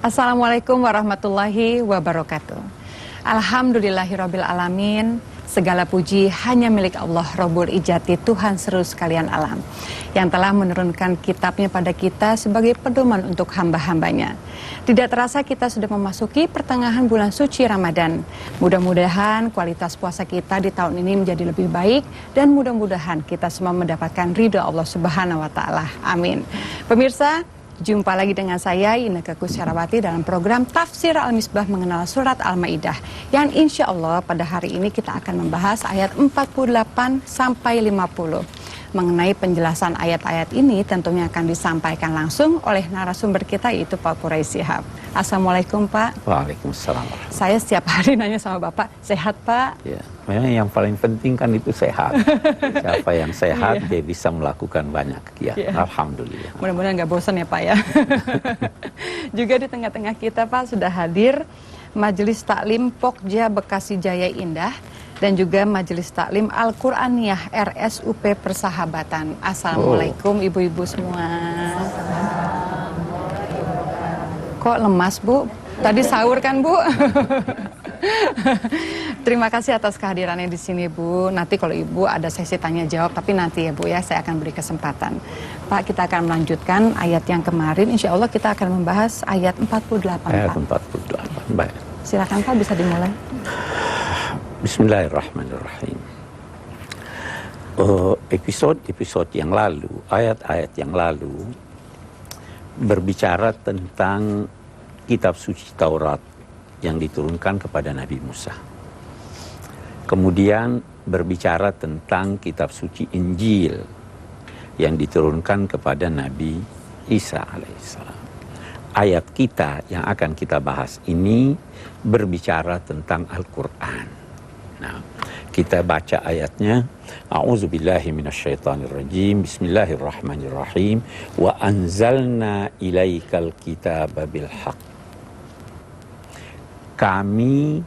Assalamualaikum warahmatullahi wabarakatuh. Alhamdulillahirabbil alamin. Segala puji hanya milik Allah Rabbul Ijati, Tuhan seluruh sekalian alam, yang telah menurunkan kitabnya pada kita sebagai pedoman untuk hamba-hambanya. Tidak terasa kita sudah memasuki pertengahan bulan suci Ramadan. Mudah-mudahan kualitas puasa kita di tahun ini menjadi lebih baik, dan mudah-mudahan kita semua mendapatkan ridho Allah Subhanahu wa Ta'ala. Amin. Pemirsa, jumpa lagi dengan saya Inneke Koesherawati dalam program Tafsir Al-Misbah mengenal surat Al-Maidah, yang insya Allah pada hari ini kita akan membahas ayat 48 sampai 50. Mengenai penjelasan ayat-ayat ini tentunya akan disampaikan langsung oleh narasumber kita, yaitu Pak Quraish Shihab. Assalamualaikum Pak. Waalaikumsalam. Saya setiap hari nanya sama Bapak, sehat Pak? Ya, memang yang paling penting kan itu sehat. Siapa yang sehat dia bisa melakukan banyak kegiatan. Alhamdulillah. Mudah-mudahan nggak bosan ya Pak ya. Juga di tengah-tengah kita Pak sudah hadir Majelis Taklim Pokja Bekasi Jaya Indah dan juga Majelis Taklim Al-Quraniyah RSUP Persahabatan. Assalamualaikum ibu-ibu semua. Kok lemas Bu? Tadi sahur kan Bu? Terima kasih atas kehadirannya di sini Bu. Nanti kalau Ibu ada sesi tanya jawab, tapi nanti ya Bu ya, saya akan beri kesempatan. Pak, kita akan melanjutkan ayat yang kemarin. Insya Allah kita akan membahas ayat 48 Ayat Pak. 48, baik. Silakan Pak, bisa dimulai. Bismillahirrahmanirrahim. Episode yang lalu, ayat-ayat yang lalu berbicara tentang kitab suci Taurat yang diturunkan kepada Nabi Musa. Kemudian berbicara tentang kitab suci Injil yang diturunkan kepada Nabi Isa alaihissalam. Ayat kita yang akan kita bahas ini berbicara tentang Al-Quran. Nah, kita baca ayatnya. A'udzubillahi minasyaitonirrajim. Bismillahirrahmanirrahim. Wa anzalna ilaikal kitaba bil haqq. Kami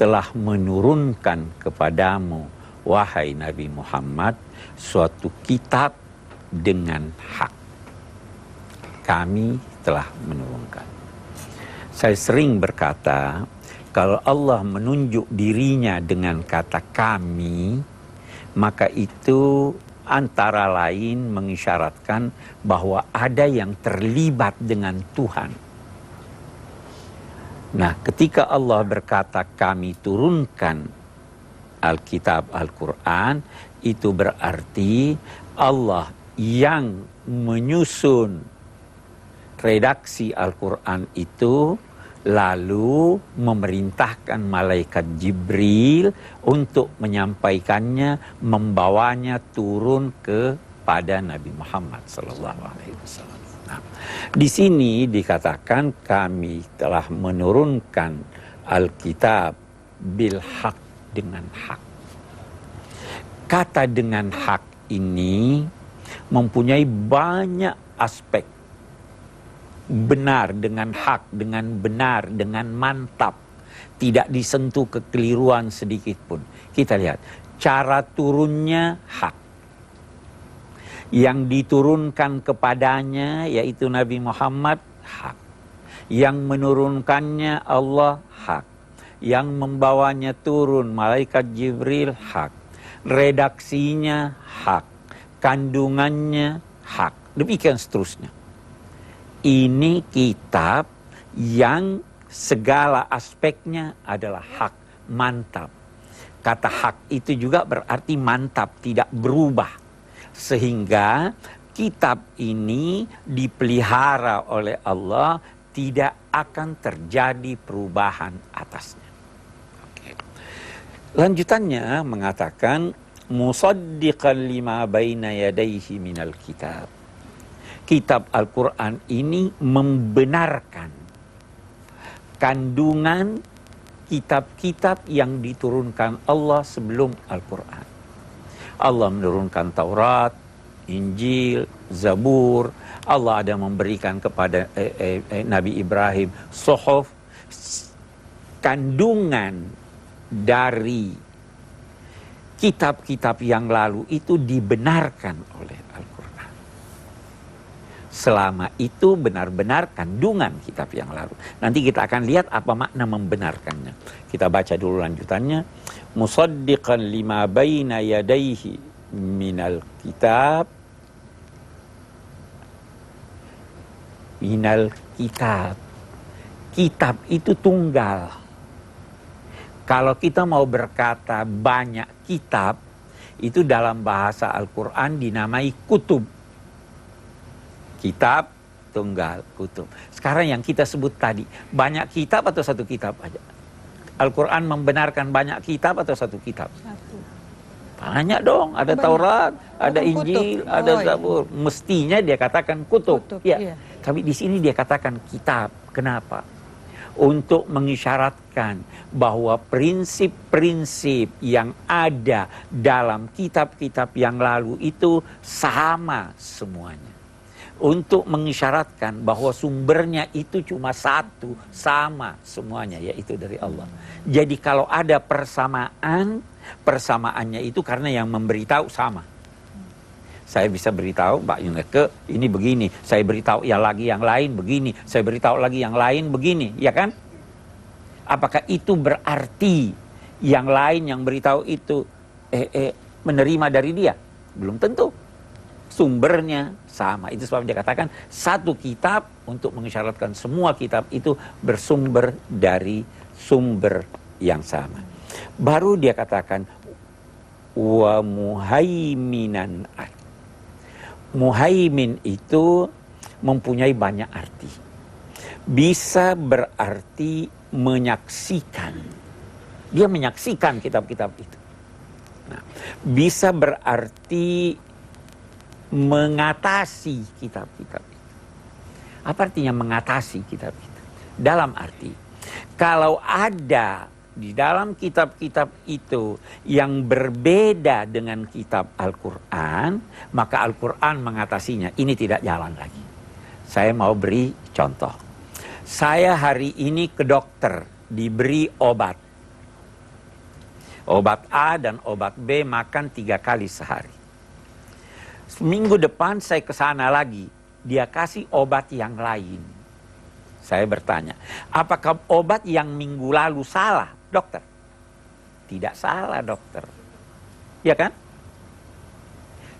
telah menurunkan kepadamu, wahai Nabi Muhammad, suatu kitab dengan hak. Kami telah menurunkan. Saya sering berkata, kalau Allah menunjuk dirinya dengan kata kami, maka itu antara lain mengisyaratkan bahwa ada yang terlibat dengan Tuhan. Nah, ketika Allah berkata kami turunkan Alkitab Al-Quran, itu berarti Allah yang menyusun redaksi Al-Quran itu, lalu memerintahkan malaikat Jibril untuk menyampaikannya, membawanya turun kepada Nabi Muhammad SAW. Nah, di sini dikatakan kami telah menurunkan Alkitab bil haq, dengan hak. Kata dengan hak ini mempunyai banyak aspek. Benar dengan hak, dengan benar, dengan mantap. Tidak disentuh kekeliruan sedikit pun. Kita lihat, cara turunnya hak. Yang diturunkan kepadanya, yaitu Nabi Muhammad, hak. Yang menurunkannya Allah, hak. Yang membawanya turun, malaikat Jibril, hak. Redaksinya, hak. Kandungannya, hak. Demikian seterusnya. Ini kitab yang segala aspeknya adalah hak, mantap. Kata hak itu juga berarti mantap, tidak berubah. Sehingga kitab ini dipelihara oleh Allah, tidak akan terjadi perubahan atasnya. Oke. Lanjutannya mengatakan musaddiqan lima baina yadayhi minal kitab. Kitab Al-Quran ini membenarkan kandungan kitab-kitab yang diturunkan Allah sebelum Al-Quran. Allah menurunkan Taurat, Injil, Zabur, Allah ada memberikan kepada Nabi Ibrahim suhuf, kandungan dari kitab-kitab yang lalu itu dibenarkan oleh Al-Quran. Selama itu benar-benar kandungan kitab yang lalu. Nanti kita akan lihat apa makna membenarkannya. Kita baca dulu lanjutannya. Musaddiqan lima baina yadaihi minal kitab. Minal kitab. Kitab itu tunggal. Kalau kita mau berkata banyak kitab, itu dalam bahasa Al-Quran dinamai kutub. Kitab, tunggal, kutub. Sekarang yang kita sebut tadi, banyak kitab atau satu kitab aja? Al-Quran membenarkan banyak kitab atau satu kitab? Satu. Banyak dong, ada banyak. Taurat, ada Injil, ada Zabur. Mestinya dia katakan kutub. Ya. Iya. Tapi di sini dia katakan kitab. Kenapa? Untuk mengisyaratkan bahwa prinsip-prinsip yang ada dalam kitab-kitab yang lalu itu sama semuanya. Untuk mengisyaratkan bahwa sumbernya itu cuma satu, sama semuanya, yaitu dari Allah. Jadi kalau ada persamaan, persamaannya itu karena yang memberitahu sama. Saya bisa beritahu Mbak Yuneke ini begini, saya beritahu yang lain begini, saya beritahu lagi yang lain begini, ya kan? Apakah itu berarti yang lain yang beritahu itu menerima dari dia? Belum tentu. Sumbernya sama. Itu sebab dia katakan satu kitab untuk mengisyaratkan semua kitab itu bersumber dari sumber yang sama. Baru dia katakan wa muhaiminan. Muhaimin itu mempunyai banyak arti. Bisa berarti menyaksikan. Dia menyaksikan kitab-kitab itu. Nah, bisa berarti mengatasi kitab-kitab itu. Apa artinya mengatasi kitab itu? Dalam arti, kalau ada di dalam kitab-kitab itu yang berbeda dengan kitab Al-Quran, maka Al-Quran mengatasinya. Ini tidak jalan lagi. Saya mau beri contoh. Saya hari ini ke dokter, diberi obat. Obat A dan obat B makan 3 kali sehari. Minggu depan saya ke sana lagi, dia kasih obat yang lain. Saya bertanya, apakah obat yang minggu lalu salah, dokter? Tidak salah, dokter. Ya kan?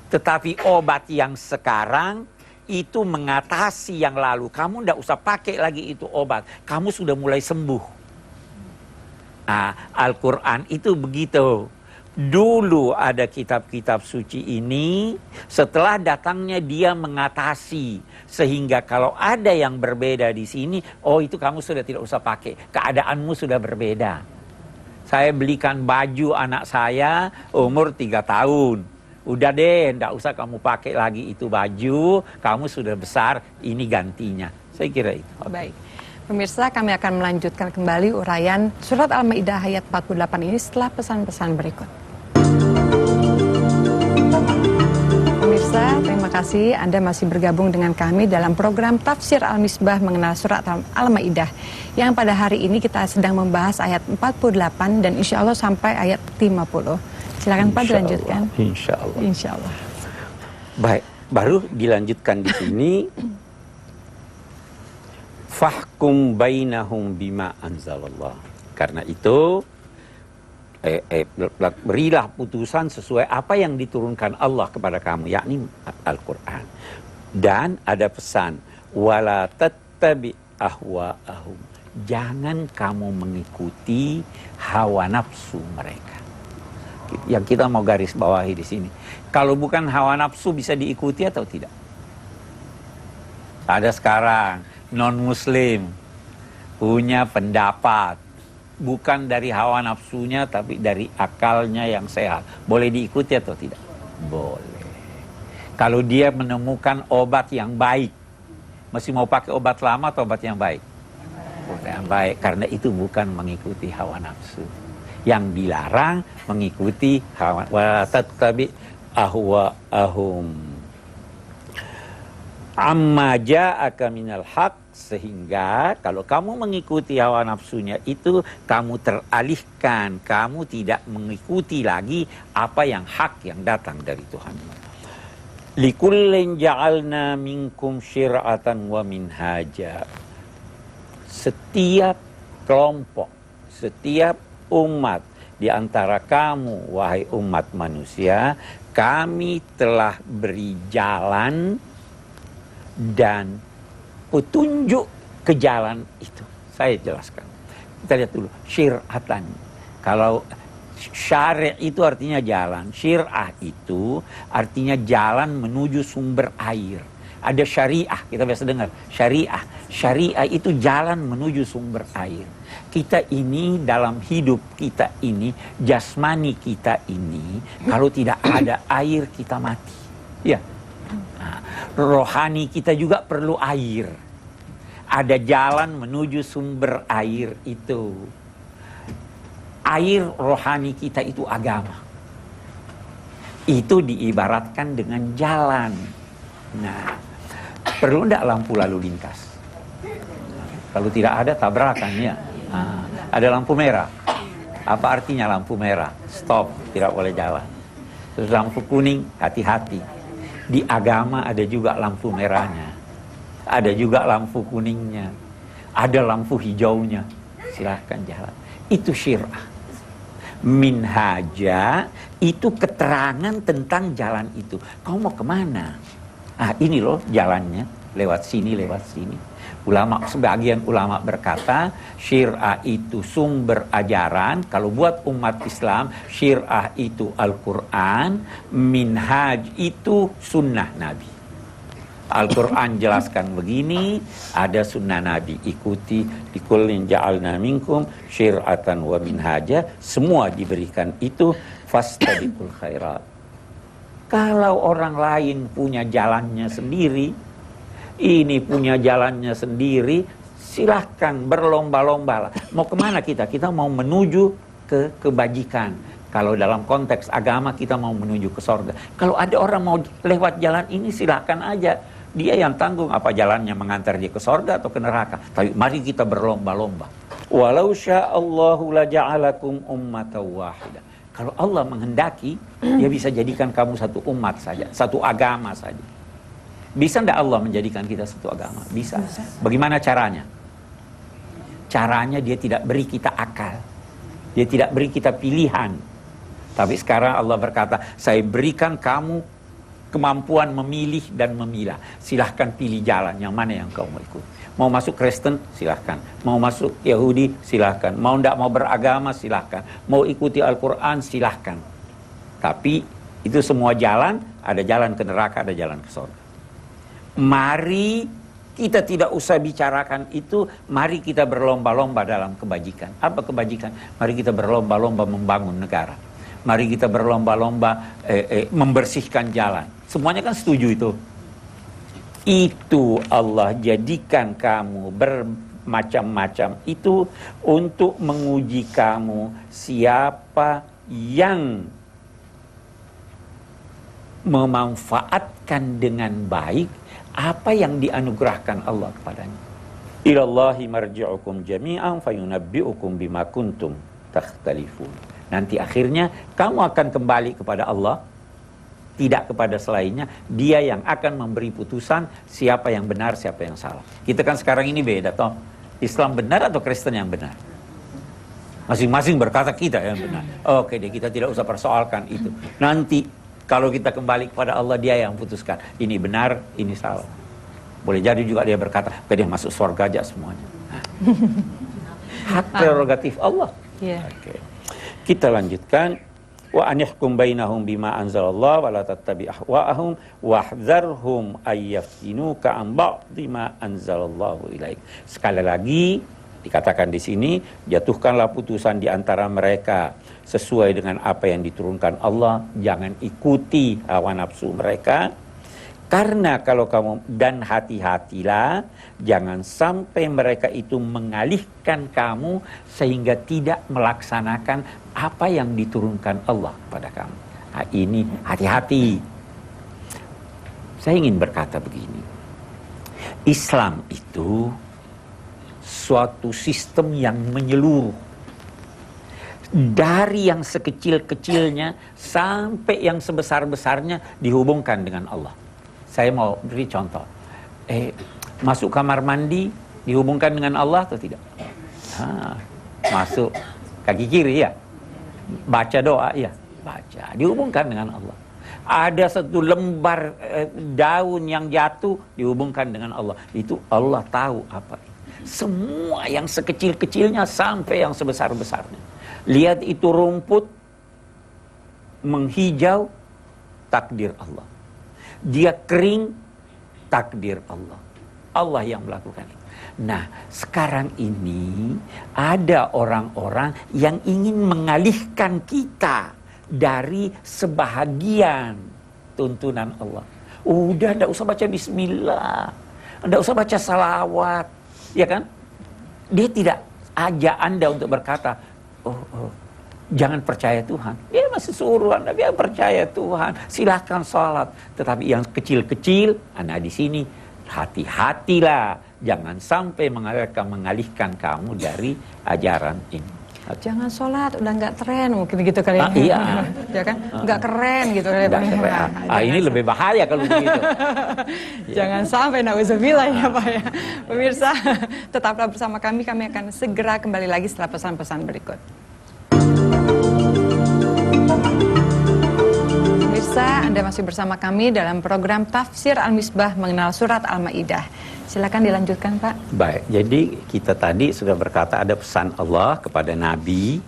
Tetapi obat yang sekarang itu mengatasi yang lalu. Kamu tidak usah pakai lagi itu obat. Kamu sudah mulai sembuh. Nah, Al-Quran itu begitu. Dulu ada kitab-kitab suci ini, setelah datangnya dia mengatasi. Sehingga kalau ada yang berbeda di sini, oh itu kamu sudah tidak usah pakai. Keadaanmu sudah berbeda. Saya belikan baju anak saya umur 3 tahun. Udah deh, tidak usah kamu pakai lagi itu baju. Kamu sudah besar, ini gantinya. Saya kira itu. Baik. Pemirsa, kami akan melanjutkan kembali uraian surat Al-Maidah ayat 48 ini setelah pesan-pesan berikut. Pemirsa, terima kasih Anda masih bergabung dengan kami dalam program Tafsir Al-Misbah mengenal surat Al-Maidah yang pada hari ini kita sedang membahas ayat 48 dan insya Allah sampai ayat 50. Silakan Pak dilanjutkan. Insya Allah. Insya Allah. Baik, baru dilanjutkan di sini. Fahkum bainahum bima anzalallah. Karena itu berilah putusan sesuai apa yang diturunkan Allah kepada kamu, yakni Al-Quran. Dan ada pesan, wala tattabi ahwa'ahum. Jangan kamu mengikuti hawa nafsu mereka. Yang kita mau garis bawahi di sini. Kalau bukan hawa nafsu bisa diikuti atau tidak? Ada sekarang non-muslim punya pendapat bukan dari hawa nafsunya tapi dari akalnya yang sehat. Boleh diikuti atau tidak? Boleh. Kalau dia menemukan obat yang baik, masih mau pakai obat lama atau obat yang baik? Obat yang baik, karena itu bukan mengikuti hawa nafsu. Yang dilarang mengikuti hawa wa tattabi ahwa'ahum. amma ja'aka minal haq, sehingga kalau kamu mengikuti hawa nafsunya itu kamu teralihkan, kamu tidak mengikuti lagi apa yang hak yang datang dari Tuhan. Likullin ja'alna minkum syir'atan wa minhaja. Setiap kelompok, setiap umat di antara kamu, wahai umat manusia, kami telah beri jalan dan petunjuk ke jalan itu. Saya jelaskan. Kita lihat dulu. Syir'atan. Kalau syari' itu artinya jalan. Syir'ah itu artinya jalan menuju sumber air. Ada syariah, kita biasa dengar. Syariah. Syariah itu jalan menuju sumber air. Kita ini dalam hidup kita ini, jasmani kita ini, kalau tidak ada air kita mati. Ya. Nah, rohani kita juga perlu air. Ada jalan menuju sumber air itu. Air rohani kita itu agama. Itu diibaratkan dengan jalan. Nah, perlu enggak lampu lalu lintas? Kalau tidak ada tabrakan ya. Nah, ada lampu merah. Apa artinya lampu merah? Stop, tidak boleh jalan. Terus lampu kuning, hati-hati. Di agama ada juga lampu merahnya. Ada juga lampu kuningnya. Ada lampu hijaunya. Silahkan jalan. Itu syir'ah. Minhaja itu keterangan tentang jalan itu. Kau mau kemana? Ah, ini loh jalannya. Lewat sini, lewat sini. Sebagian ulama berkata, syir'ah itu sumber ajaran. Kalau buat umat Islam, syir'ah itu Al-Quran, minhaj itu sunnah Nabi. Al-Quran jelaskan begini, ada sunnah Nabi, ikuti, likullin ja'alna minkum syir'atan wa minhaja, semua diberikan itu, fastabiqul khairat. Kalau orang lain punya jalannya sendiri, ini punya jalannya sendiri, silahkan berlomba-lomba lah. Mau kemana kita? Kita mau menuju ke kebajikan. Kalau dalam konteks agama kita mau menuju ke sorga. Kalau ada orang mau lewat jalan ini silahkan aja. Dia yang tanggung apa jalannya mengantar dia ke sorga atau ke neraka. Tapi mari kita berlomba-lomba. Walau sya'allahu laja'alakum ummatan wahidah. Kalau Allah menghendaki, dia bisa jadikan kamu satu umat saja, satu agama saja. Bisa enggak Allah menjadikan kita satu agama? Bisa. Bagaimana caranya? Caranya dia tidak beri kita akal. Dia tidak beri kita pilihan. Tapi sekarang Allah berkata, saya berikan kamu kemampuan memilih dan memilah. Silahkan pilih jalan yang mana yang kau mau ikut. Mau masuk Kristen? Silahkan. Mau masuk Yahudi? Silahkan. Mau enggak mau beragama? Silahkan. Mau ikuti Al-Quran? Silahkan. Tapi itu semua jalan, ada jalan ke neraka, ada jalan ke surga. Mari kita tidak usah bicarakan itu, mari kita berlomba-lomba dalam kebajikan. Apa kebajikan? Mari kita berlomba-lomba membangun negara. Mari kita berlomba-lomba membersihkan jalan. Semuanya kan setuju itu. Itu Allah jadikan kamu bermacam-macam itu untuk menguji kamu siapa yang memanfaatkan dengan baik apa yang dianugerahkan Allah kepadanya. Ilallahi marji'ukum jami'an fayunabbi'ukum bima kuntum takhtalifun. Nanti akhirnya kamu akan kembali kepada Allah, tidak kepada selainnya. Dia yang akan memberi putusan siapa yang benar, siapa yang salah. Kita kan sekarang ini beda toh. Islam benar atau Kristen yang benar? Masing-masing berkata kita yang benar. Oke deh, kita tidak usah persoalkan itu. Nanti kalau kita kembali kepada Allah, dia yang putuskan. Ini benar, ini salah. Boleh jadi juga dia berkata, dia masuk surga aja semuanya. Nah. Hak prerogatif Allah. Yeah. Oke. Kita lanjutkan. Wa anihkum bainahum bima anzalallah wa la tattabi ahwa'ahum wahdharhum ayyaftinuka an ba'di ma anzalallahu ilaik. Sekali lagi dikatakan di sini, jatuhkanlah putusan di antara mereka sesuai dengan apa yang diturunkan Allah. Jangan ikuti hawa nafsu mereka. Karena kalau kamu, dan hati-hatilah, jangan sampai mereka itu mengalihkan kamu sehingga tidak melaksanakan apa yang diturunkan Allah pada kamu. Nah, ini hati-hati. Saya ingin berkata begini. Islam itu suatu sistem yang menyeluruh. Dari yang sekecil-kecilnya sampai yang sebesar-besarnya dihubungkan dengan Allah. Saya mau beri contoh. Masuk kamar mandi dihubungkan dengan Allah atau tidak? Masuk kaki kiri ya. Baca doa ya. Baca. Dihubungkan dengan Allah. Ada satu lembar daun yang jatuh dihubungkan dengan Allah. Itu Allah tahu apa. Semua yang sekecil-kecilnya sampai yang sebesar-besarnya. Lihat itu rumput menghijau, takdir Allah. Dia kering, takdir Allah. Allah yang melakukan itu. Nah, sekarang ini ada orang-orang yang ingin mengalihkan kita dari sebahagian tuntunan Allah. Udah, nggak usah baca bismillah, nggak usah baca salawat, ya kan? Dia tidak ajak Anda untuk berkata, jangan percaya Tuhan. Dia masih suruh Anda, dia percaya Tuhan. Silahkan sholat. Tetapi yang kecil-kecil, Anda di sini hati-hatilah, jangan sampai mengalihkan kamu dari ajaran ini. Jangan sholat, udah nggak tren, mungkin gitu kali ya. Iya. Ya kan? Nggak keren gitu kali ya. Ini lebih bahaya kalau begitu. Jangan sampai, na'udzubillah ya Pak ya. Pemirsa, tetaplah bersama kami akan segera kembali lagi setelah pesan-pesan berikut. Pemirsa, Anda masih bersama kami dalam program Tafsir Al-Misbah mengenal surat Al-Maidah. Silakan dilanjutkan, Pak. Baik, jadi kita tadi sudah berkata ada pesan Allah kepada Nabi,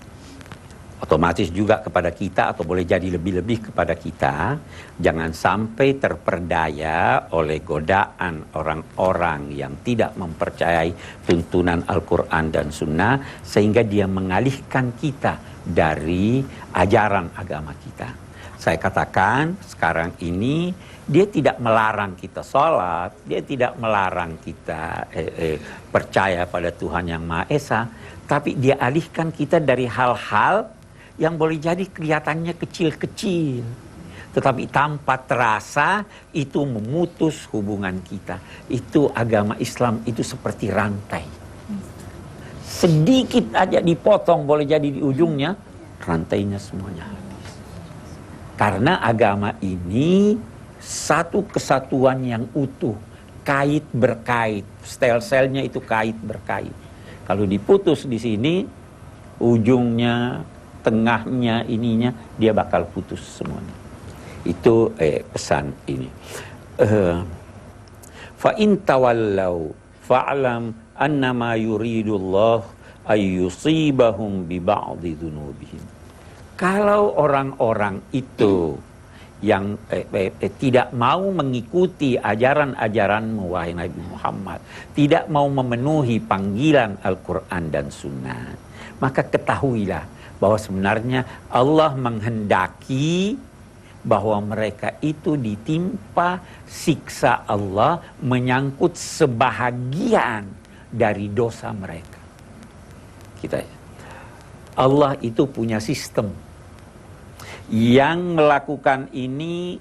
otomatis juga kepada kita atau boleh jadi lebih-lebih kepada kita. Jangan sampai terperdaya oleh godaan orang-orang yang tidak mempercayai tuntunan Al-Quran dan Sunnah, sehingga dia mengalihkan kita dari ajaran agama kita. Saya katakan sekarang ini dia tidak melarang kita sholat, dia tidak melarang kita percaya pada Tuhan Yang Maha Esa, tapi dia alihkan kita dari hal-hal yang boleh jadi kelihatannya kecil-kecil, tetapi tanpa terasa itu memutus hubungan kita. Itu agama Islam itu seperti rantai. Sedikit aja dipotong boleh jadi di ujungnya, rantainya semuanya habis. Karena agama ini satu kesatuan yang utuh, kait berkait, sel-selnya itu kait berkait. Kalau diputus di sini, ujungnya, tengahnya, ininya, dia bakal putus semuanya. Itu pesan ini. Fa in tawallau fa'lam annama yuridullah ayyusibahum bi ba'dhi dzunubihim. Kalau orang-orang itu yang tidak mau mengikuti ajaran-ajaranmu wahai Nabi Muhammad, tidak mau memenuhi panggilan Al-Quran dan Sunnah, maka ketahuilah bahwa sebenarnya Allah menghendaki bahwa mereka itu ditimpa siksa Allah menyangkut sebahagian dari dosa mereka. Allah itu punya sistem. Yang melakukan ini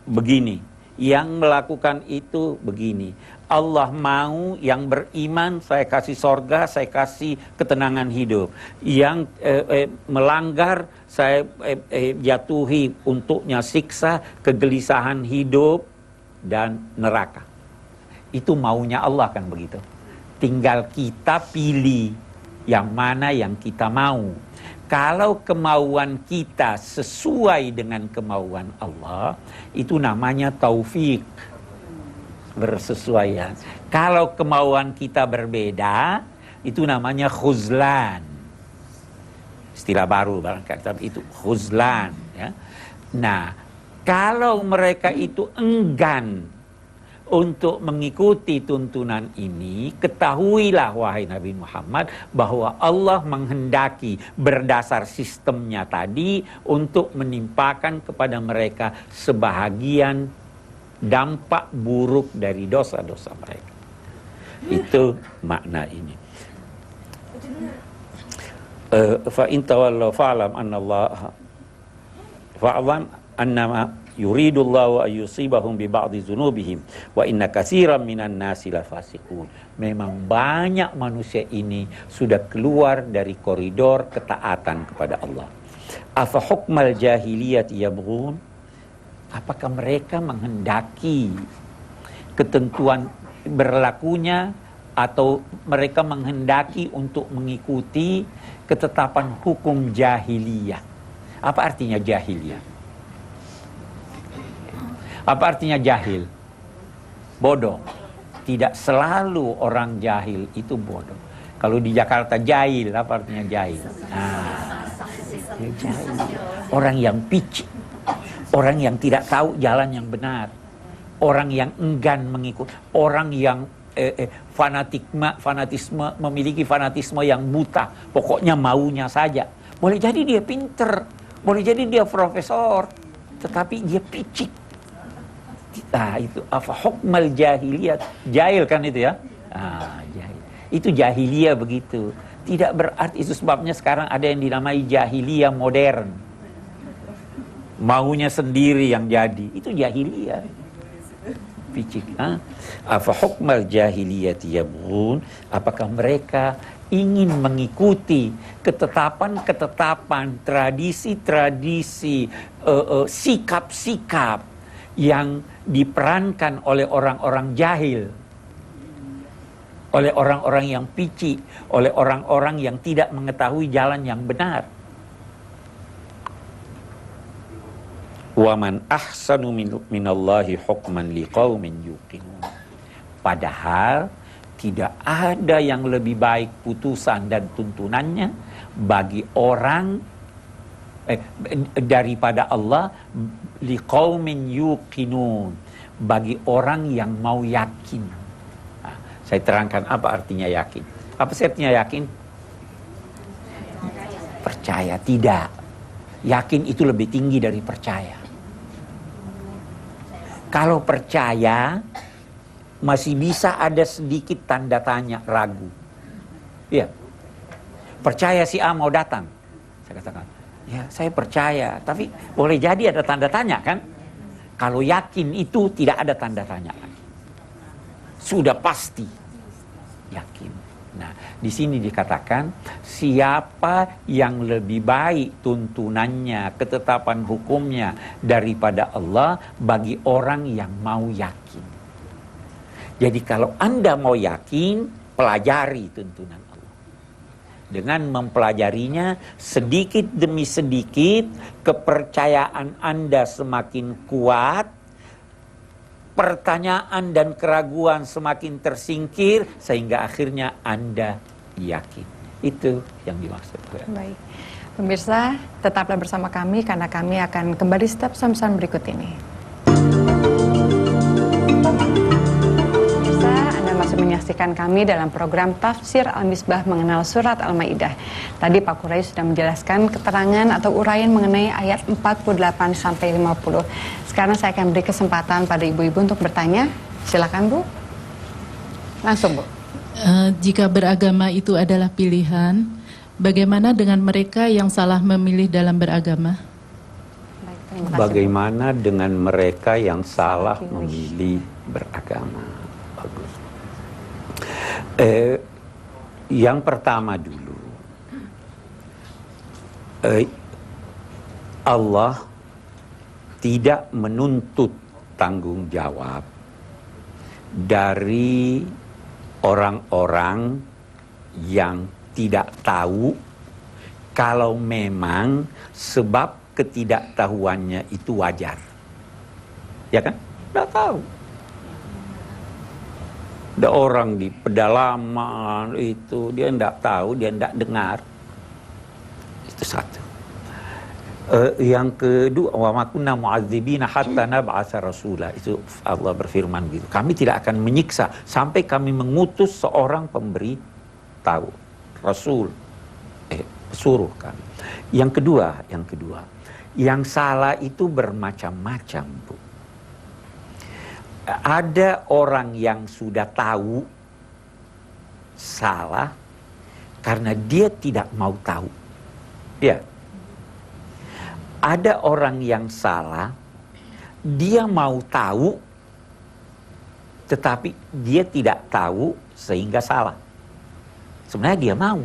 begini, yang melakukan itu begini. Allah mau yang beriman saya kasih sorga, saya kasih ketenangan hidup. Yang melanggar saya jatuhi untuknya siksa, kegelisahan hidup dan neraka. Itu maunya Allah kan begitu. Tinggal kita pilih yang mana yang kita mau. Kalau kemauan kita sesuai dengan kemauan Allah, itu namanya taufik, bersesuaian. Kalau kemauan kita berbeda, itu namanya khuzlan. Istilah baru barangkali, tapi itu khuzlan. Ya. Nah, kalau mereka itu enggan untuk mengikuti tuntunan ini, ketahuilah wahai Nabi Muhammad bahwa Allah menghendaki berdasar sistemnya tadi untuk menimpakan kepada mereka sebahagian dampak buruk dari dosa-dosa mereka. Itu makna ini. Fa in tawallaw fa'lam annallaha fa'lam annama Yuridullahu ayyusibahum bi ba'dhi dzunubihim wa inna katsiran minan nasi lafasiqun. Memang banyak manusia ini sudah keluar dari koridor ketaatan kepada Allah. Afa hukmal jahiliyat yabghun? Apakah mereka menghendaki ketentuan berlakunya atau mereka menghendaki untuk mengikuti ketetapan hukum jahiliyah? Apa artinya jahiliyah? Apa artinya jahil? Bodoh. Tidak selalu orang jahil itu bodoh. Kalau di Jakarta jahil, apa artinya jahil? Jahil. Orang yang picik. Orang yang tidak tahu jalan yang benar. Orang yang enggan mengikut. Orang yang fanatisme, memiliki fanatisme yang buta. Pokoknya maunya saja. Boleh jadi dia pinter. Boleh jadi dia profesor. Tetapi dia picik. Nah, itu apa hukmal jahiliyat. Jahil kan itu ya? Jahil. Itu jahiliyah begitu. Tidak berarti itu sebabnya sekarang ada yang dinamai jahiliyah modern. Maunya sendiri yang jadi. Itu jahiliyah. Picik. Afa hukmal jahiliyat yabghun? Apakah mereka ingin mengikuti ketetapan-ketetapan, tradisi-tradisi, sikap-sikap yang diperankan oleh orang-orang jahil, oleh orang-orang yang picik, oleh orang-orang yang tidak mengetahui jalan yang benar. Wa man ahsanu minallahi hukman liqaumin yuqinun. Padahal tidak ada yang lebih baik putusan dan tuntunannya bagi orang daripada Allah, liqaumin yuqinun, bagi orang yang mau yakin. Saya terangkan apa artinya yakin. Apa sih artinya yakin? Percaya. Tidak. Yakin itu lebih tinggi dari percaya. Kalau percaya masih bisa ada sedikit tanda tanya, ragu. Iya. Percaya si A mau datang. Saya katakan, ya saya percaya, tapi boleh jadi ada tanda tanya kan? Kalau yakin itu tidak ada tanda tanya lagi. Sudah pasti yakin. Nah, di sini dikatakan siapa yang lebih baik tuntunannya, ketetapan hukumnya daripada Allah bagi orang yang mau yakin. Jadi kalau Anda mau yakin, pelajari tuntunan Allah. Dengan mempelajarinya sedikit demi sedikit, kepercayaan Anda semakin kuat, pertanyaan dan keraguan semakin tersingkir, sehingga akhirnya Anda yakin. Itu yang dimaksud. Baik. Pemirsa, tetaplah bersama kami karena kami akan kembali setelah pesan-pesan berikut ini. Masih menyaksikan kami dalam program Tafsir Al-Misbah mengenal surat Al-Maidah. Tadi Pak Quraisy sudah menjelaskan keterangan atau uraian mengenai ayat 48 sampai 50. Sekarang saya akan beri kesempatan pada ibu-ibu untuk bertanya. Silakan Bu. Langsung Bu. Jika beragama itu adalah pilihan, bagaimana dengan mereka yang salah memilih dalam beragama? Baik, terima kasih, bagaimana Bu. Dengan mereka yang salah memilih beragama? Bagus. Yang pertama dulu, Allah tidak menuntut tanggung jawab dari orang-orang yang tidak tahu kalau memang sebab ketidaktahuannya itu wajar. Ya kan? Tidak tahu. Ada orang di pedalaman itu, dia tidak tahu, dia tidak dengar. Itu satu. Yang kedua, wa ma kunna mu'adzibina hatta nab'atsa rasula. Itu Allah berfirman gitu. Kami tidak akan menyiksa sampai kami mengutus seorang pemberi tahu. Rasul. Suruh kami. Yang kedua, yang salah itu bermacam-macam, Bu. Ada orang yang sudah tahu salah karena dia tidak mau tahu. Ya. Ada orang yang salah dia mau tahu, tetapi dia tidak tahu sehingga salah. Sebenarnya dia mau.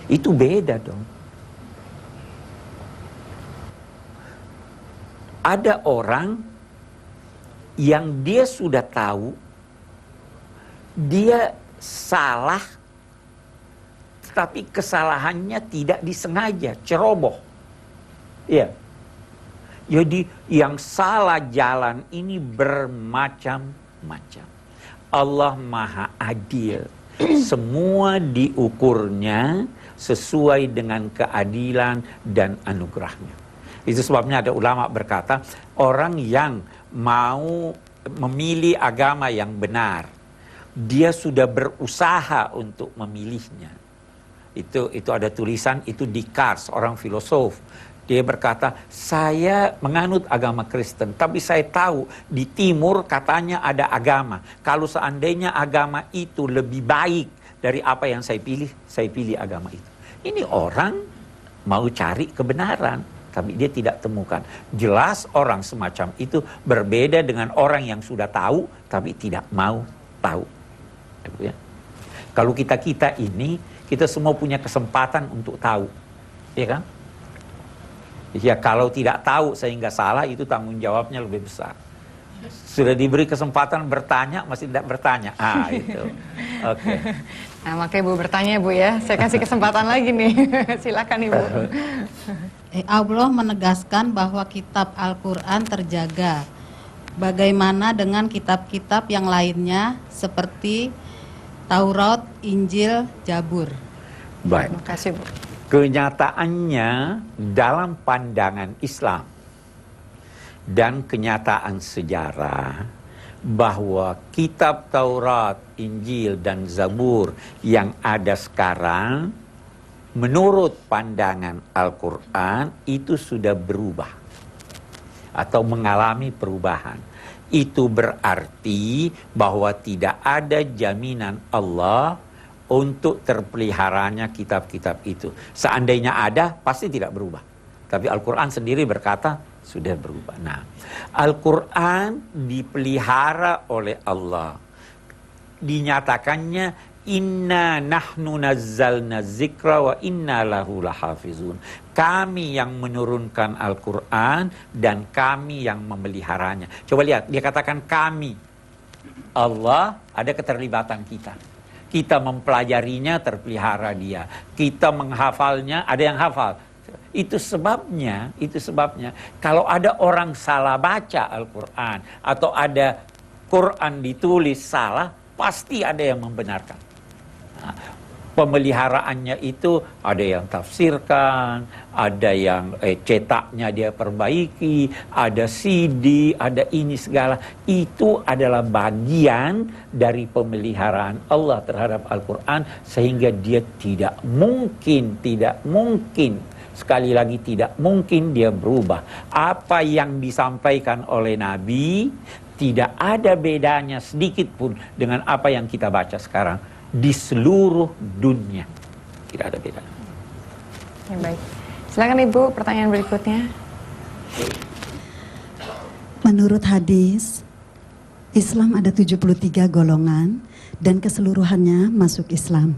Itu beda dong. Ada orang yang dia sudah tahu, dia salah, tetapi kesalahannya tidak disengaja, ceroboh. Iya. Jadi yang salah jalan ini bermacam-macam. Allah Maha Adil. Semua diukurnya sesuai dengan keadilan dan anugerahnya. Itu sebabnya ada ulama berkata, orang yang mau memilih agama yang benar, dia sudah berusaha untuk memilihnya. Itu ada tulisan itu Descartes, orang filosof. Dia berkata, saya menganut agama Kristen, tapi saya tahu di timur katanya ada agama. Kalau seandainya agama itu lebih baik dari apa yang saya pilih agama itu. Ini orang mau cari kebenaran, tapi dia tidak temukan. Jelas orang semacam itu berbeda dengan orang yang sudah tahu, tapi tidak mau tahu. Ya. Kalau kita ini, kita semua punya kesempatan untuk tahu. Ya kan? Ya kalau tidak tahu sehingga salah, itu tanggung jawabnya lebih besar. Sudah diberi kesempatan bertanya, masih tidak bertanya. Itu. Oke. Nah, makanya Ibu bertanya, Bu ya. Saya kasih kesempatan lagi nih. Silakan Ibu. Allah menegaskan bahwa kitab Al-Quran terjaga. Bagaimana dengan kitab-kitab yang lainnya seperti Taurat, Injil, Zabur? Baik. Terima kasih, Bu. Kenyataannya dalam pandangan Islam dan kenyataan sejarah bahwa kitab Taurat, Injil, dan Zabur yang ada sekarang menurut pandangan Al-Quran itu sudah berubah atau mengalami perubahan. Itu berarti bahwa tidak ada jaminan Allah untuk terpeliharanya kitab-kitab itu. Seandainya ada, pasti tidak berubah. Tapi Al-Quran sendiri berkata, sudah berubah. Nah, Al-Quran dipelihara oleh Allah. Dinyatakannya, inna nahnu nazzalna zikra wa inna lahu lahafizun. Kami yang menurunkan Al-Quran dan kami yang memeliharanya. Coba lihat, dia katakan kami. Allah, ada keterlibatan kita. Kita mempelajarinya, terpelihara dia. Kita menghafalnya, ada yang hafal. Itu sebabnya, kalau ada orang salah baca Al-Quran, atau ada Quran ditulis salah, pasti ada yang membenarkan. Nah, pemeliharaannya itu ada yang tafsirkan, ada yang cetaknya dia perbaiki, ada CD, ada ini segala. Itu adalah bagian dari pemeliharaan Allah terhadap Al-Quran, sehingga dia tidak mungkin, sekali lagi tidak mungkin dia berubah. Apa yang disampaikan oleh Nabi tidak ada bedanya sedikit pun dengan apa yang kita baca sekarang di seluruh dunia. Tidak ada beda. Ya, baik. Silakan Ibu, pertanyaan berikutnya. Menurut hadis, Islam ada 73 golongan dan keseluruhannya masuk Islam.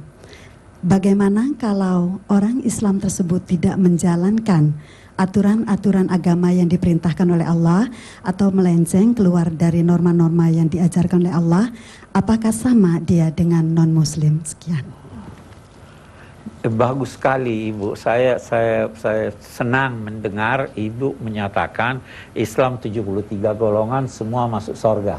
Bagaimana kalau orang Islam tersebut tidak menjalankan aturan-aturan agama yang diperintahkan oleh Allah atau melenceng keluar dari norma-norma yang diajarkan oleh Allah? Apakah sama dia dengan non-muslim? Sekian. Bagus sekali Ibu. Saya senang mendengar Ibu menyatakan Islam 73 golongan semua masuk surga.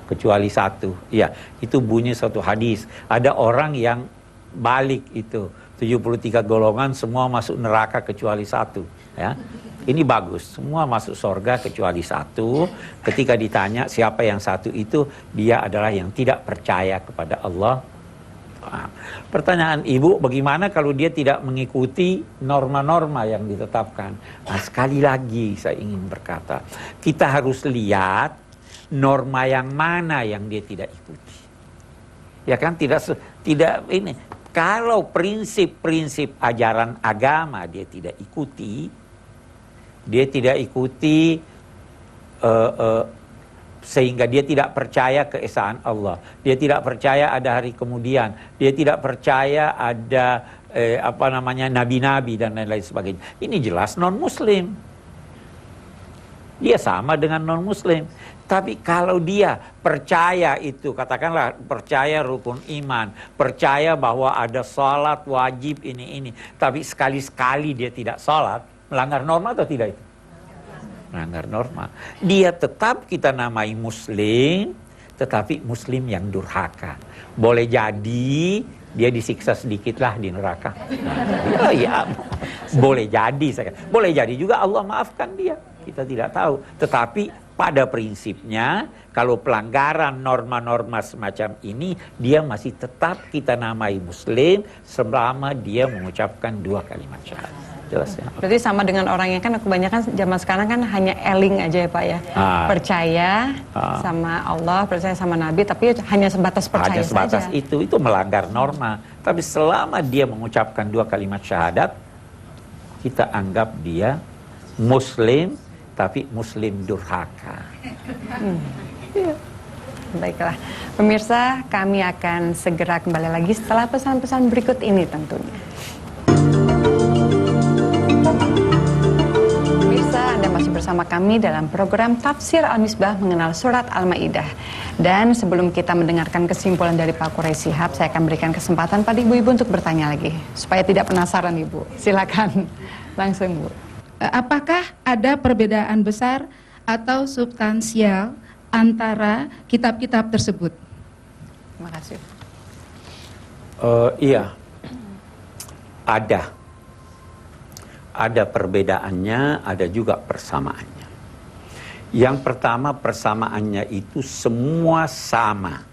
Kecuali satu. Ya, itu bunyi satu hadis. Ada orang yang balik itu. 73 golongan semua masuk neraka kecuali satu. Ya. Ini bagus. Semua masuk surga kecuali satu. Ketika ditanya siapa yang satu itu, dia adalah yang tidak percaya kepada Allah. Pertanyaan Ibu, bagaimana kalau dia tidak mengikuti norma-norma yang ditetapkan? Nah, sekali lagi saya ingin berkata, kita harus lihat norma yang mana yang dia tidak ikuti. Ya kan, tidak ini. Kalau prinsip-prinsip ajaran agama dia tidak ikuti, Dia tidak ikuti sehingga dia tidak percaya keesaan Allah. Dia tidak percaya ada hari kemudian. Dia tidak percaya ada nabi-nabi dan lain-lain sebagainya. Ini jelas non-muslim. Dia sama dengan non-muslim. Tapi kalau dia percaya itu, katakanlah percaya rukun iman, percaya bahwa ada sholat wajib ini, tapi sekali-sekali dia tidak sholat, melanggar norma atau tidak itu? Melanggar norma. Dia tetap kita namai muslim, tetapi muslim yang durhaka. Boleh jadi dia disiksa sedikitlah di neraka. Oh ya, boleh jadi. Boleh jadi juga Allah maafkan dia. Kita tidak tahu. Tetapi pada prinsipnya, kalau pelanggaran norma-norma semacam ini, dia masih tetap kita namai muslim selama dia mengucapkan 2 kalimat syahadat. Jelas ya? Berarti sama dengan orang yang kan kebanyakan zaman sekarang kan hanya eling aja ya Pak ya. Percaya sama Allah, percaya sama Nabi, tapi hanya sebatas percaya hanya sebatas saja. itu melanggar norma. Tapi selama dia mengucapkan 2 kalimat syahadat, kita anggap dia muslim, tapi muslim durhaka. Ya. Baiklah, pemirsa, kami akan segera kembali lagi setelah pesan-pesan berikut ini tentunya. Pemirsa, Anda masih bersama kami dalam program Tafsir Al-Misbah mengenal Surat Al-Maidah. Dan sebelum kita mendengarkan kesimpulan dari Pak Quraish Shihab, saya akan berikan kesempatan pada ibu-ibu untuk bertanya lagi, supaya tidak penasaran Ibu. Silakan langsung Bu. Apakah ada perbedaan besar atau substansial antara kitab-kitab tersebut? Terima kasih. Iya, ada perbedaannya, ada juga persamaannya. Yang pertama, persamaannya itu semua sama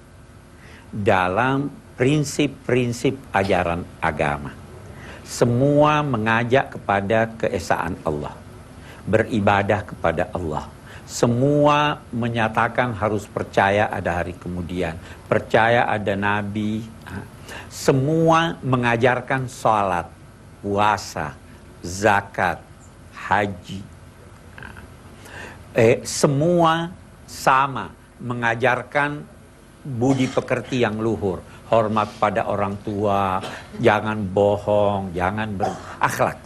dalam prinsip-prinsip ajaran agama. Semua mengajak kepada keesaan Allah, beribadah kepada Allah. Semua menyatakan harus percaya ada hari kemudian, percaya ada Nabi. Semua mengajarkan salat, puasa, zakat, haji. Semua sama mengajarkan budi pekerti yang luhur. Hormat pada orang tua, jangan bohong, jangan berakhlak.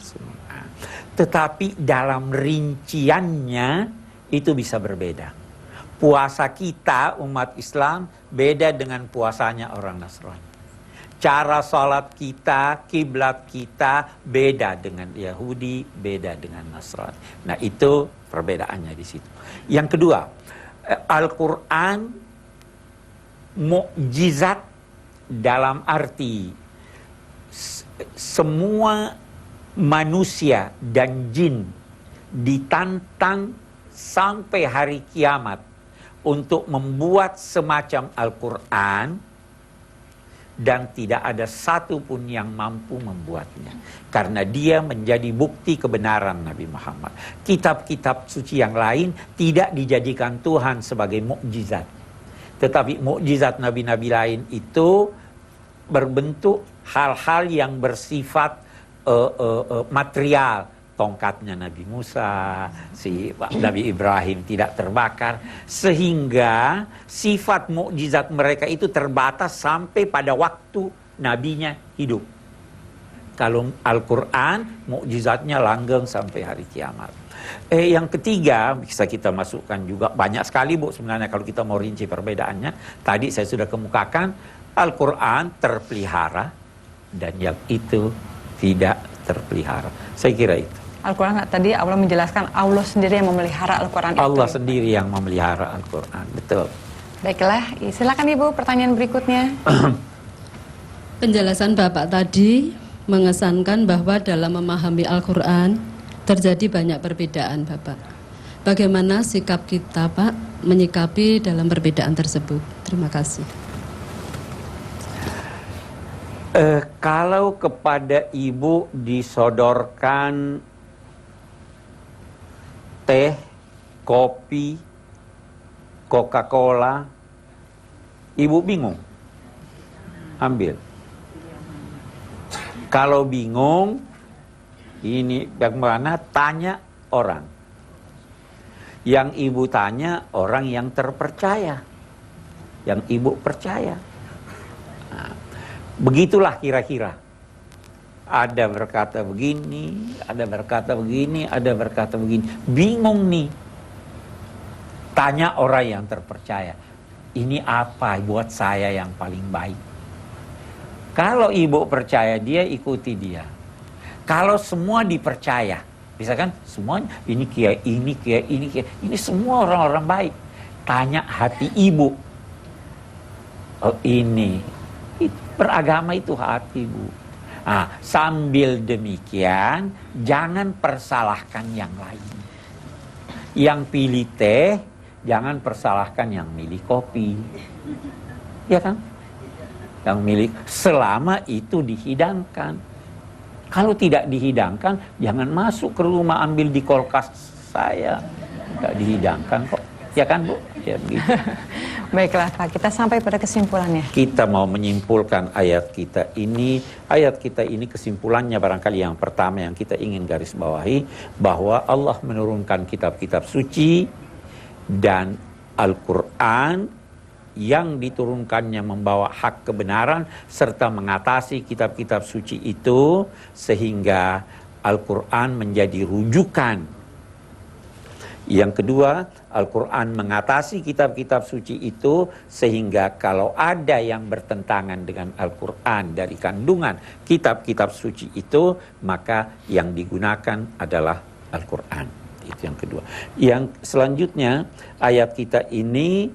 Tetapi dalam rinciannya itu bisa berbeda. Puasa kita umat Islam beda dengan puasanya orang Nasrani. Cara sholat kita, kiblat kita beda dengan Yahudi, beda dengan Nasrani. Nah itu perbedaannya di situ. Yang kedua, Al-Quran mukjizat dalam arti semua manusia dan jin ditantang sampai hari kiamat untuk membuat semacam Al-Quran, dan tidak ada satupun yang mampu membuatnya. Karena dia menjadi bukti kebenaran Nabi Muhammad. Kitab-kitab suci yang lain tidak dijadikan Tuhan sebagai mukjizat. Tetapi mukjizat nabi-nabi lain itu berbentuk hal-hal yang bersifat material. Tongkatnya Nabi Musa, si Nabi Ibrahim tidak terbakar. Sehingga sifat mukjizat mereka itu terbatas sampai pada waktu nabinya hidup. Kalau Al-Quran, mukjizatnya langgeng sampai hari kiamat. Yang ketiga, bisa kita masukkan juga, banyak sekali Bu sebenarnya kalau kita mau rinci perbedaannya. Tadi saya sudah kemukakan, Al-Quran terpelihara dan yang itu tidak terpelihara. Saya kira itu. Al-Quran tadi Allah menjelaskan Allah sendiri yang memelihara Al-Quran itu. Allah sendiri yang memelihara Al-Quran, betul. Baiklah, silakan Ibu pertanyaan berikutnya. Penjelasan Bapak tadi mengesankan bahwa dalam memahami Al-Quran terjadi banyak perbedaan Bapak. Bagaimana sikap kita Pak menyikapi dalam perbedaan tersebut? Terima kasih. Kalau kepada Ibu disodorkan teh, kopi, Coca-Cola, Ibu bingung, ambil. Kalau bingung, ini bagaimana? Tanya orang. Yang ibu tanya orang yang terpercaya, yang ibu percaya. Nah, begitulah kira-kira. Ada berkata begini, ada berkata begini, ada berkata begini. Bingung nih. Tanya orang yang terpercaya. Ini apa buat saya yang paling baik? Kalau ibu percaya dia, ikuti dia. Kalau semua dipercaya, misalkan semuanya ini kiai, ini kiai, ini kiai, ini semua orang-orang baik. Tanya hati ibu. Oh ini beragama itu hati, Bu. Nah, sambil demikian jangan persalahkan yang lain. Yang pilih teh jangan persalahkan yang milih kopi. Ya kan? Yang milik selama itu dihidangkan. Kalau tidak dihidangkan, jangan masuk ke rumah ambil di kulkas saya. Tidak dihidangkan kok. Ya kan, Bu? Ya begitu. Baiklah Pak, kita sampai pada kesimpulannya. Kita mau menyimpulkan ayat kita ini. Ayat kita ini kesimpulannya barangkali yang pertama yang kita ingin garis bawahi, bahwa Allah menurunkan kitab-kitab suci dan Al-Quran yang diturunkannya membawa hak kebenaran serta mengatasi kitab-kitab suci itu sehingga Al-Quran menjadi rujukan. Yang kedua, Al-Quran mengatasi kitab-kitab suci itu sehingga kalau ada yang bertentangan dengan Al-Quran dari kandungan kitab-kitab suci itu, maka yang digunakan adalah Al-Quran. Itu yang kedua. Yang selanjutnya, ayat kita ini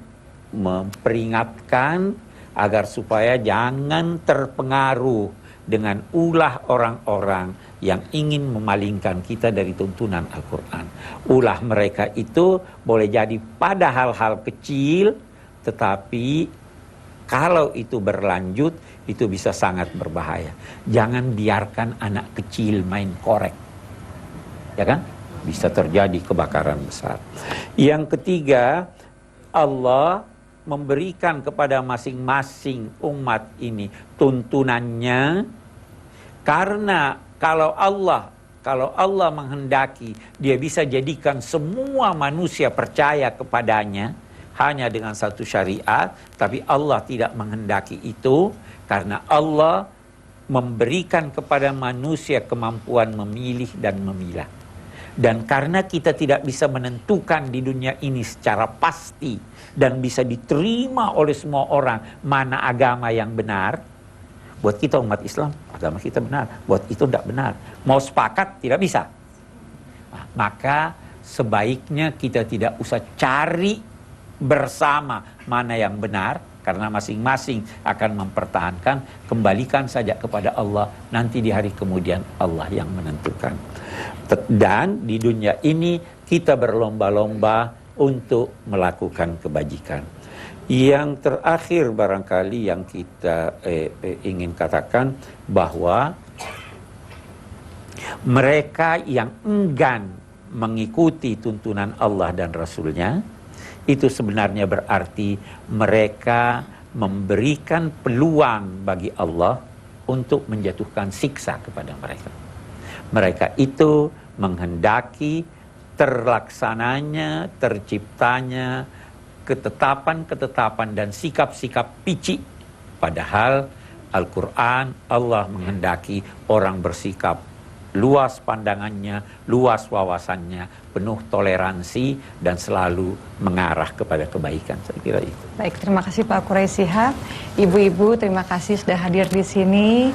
memperingatkan agar supaya jangan terpengaruh dengan ulah orang-orang yang ingin memalingkan kita dari tuntunan Al-Quran. Ulah mereka itu boleh jadi pada hal-hal kecil, tetapi kalau itu berlanjut, itu bisa sangat berbahaya. Jangan biarkan anak kecil main korek. Ya kan? Bisa terjadi kebakaran besar. Yang ketiga, Allah memberikan kepada masing-masing umat ini tuntunannya, karena kalau Allah menghendaki, dia bisa jadikan semua manusia percaya kepadanya hanya dengan satu syariat, tapi Allah tidak menghendaki itu karena Allah memberikan kepada manusia kemampuan memilih dan memilah. Dan karena kita tidak bisa menentukan di dunia ini secara pasti dan bisa diterima oleh semua orang mana agama yang benar, buat kita umat Islam, agama kita benar, buat itu tidak benar. Mau sepakat tidak bisa. Nah, maka sebaiknya kita tidak usah cari bersama mana yang benar, karena masing-masing akan mempertahankan, kembalikan saja kepada Allah, nanti di hari kemudian Allah yang menentukan. Dan di dunia ini kita berlomba-lomba untuk melakukan kebajikan. Yang terakhir barangkali yang kita ingin katakan, bahwa mereka yang enggan mengikuti tuntunan Allah dan Rasulnya, itu sebenarnya berarti mereka memberikan peluang bagi Allah untuk menjatuhkan siksa kepada mereka. Mereka itu menghendaki terlaksananya, terciptanya ketetapan-ketetapan dan sikap-sikap picik. Padahal Al-Quran, Allah menghendaki orang bersikap luas pandangannya, luas wawasannya, penuh toleransi dan selalu mengarah kepada kebaikan. Saya kira itu. Baik, terima kasih Pak Quraisy Shihab. Ibu-ibu, terima kasih sudah hadir di sini.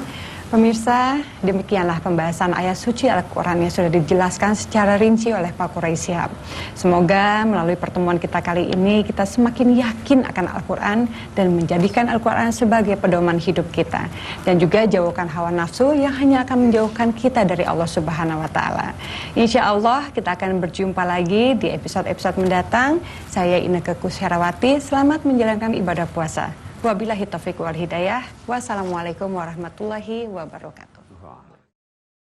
Pemirsa, demikianlah pembahasan ayat suci Al-Quran yang sudah dijelaskan secara rinci oleh Pak Quraisy Shihab. Semoga melalui pertemuan kita kali ini kita semakin yakin akan Al-Quran dan menjadikan Al-Quran sebagai pedoman hidup kita. Dan juga jauhkan hawa nafsu yang hanya akan menjauhkan kita dari Allah Subhanahu wa Ta'ala. Insya Allah kita akan berjumpa lagi di episode-episode mendatang. Saya Inneke Koesherawati, selamat menjalankan ibadah puasa. Wabillahi taufiq wal hidayah. Wassalamualaikum warahmatullahi wabarakatuh.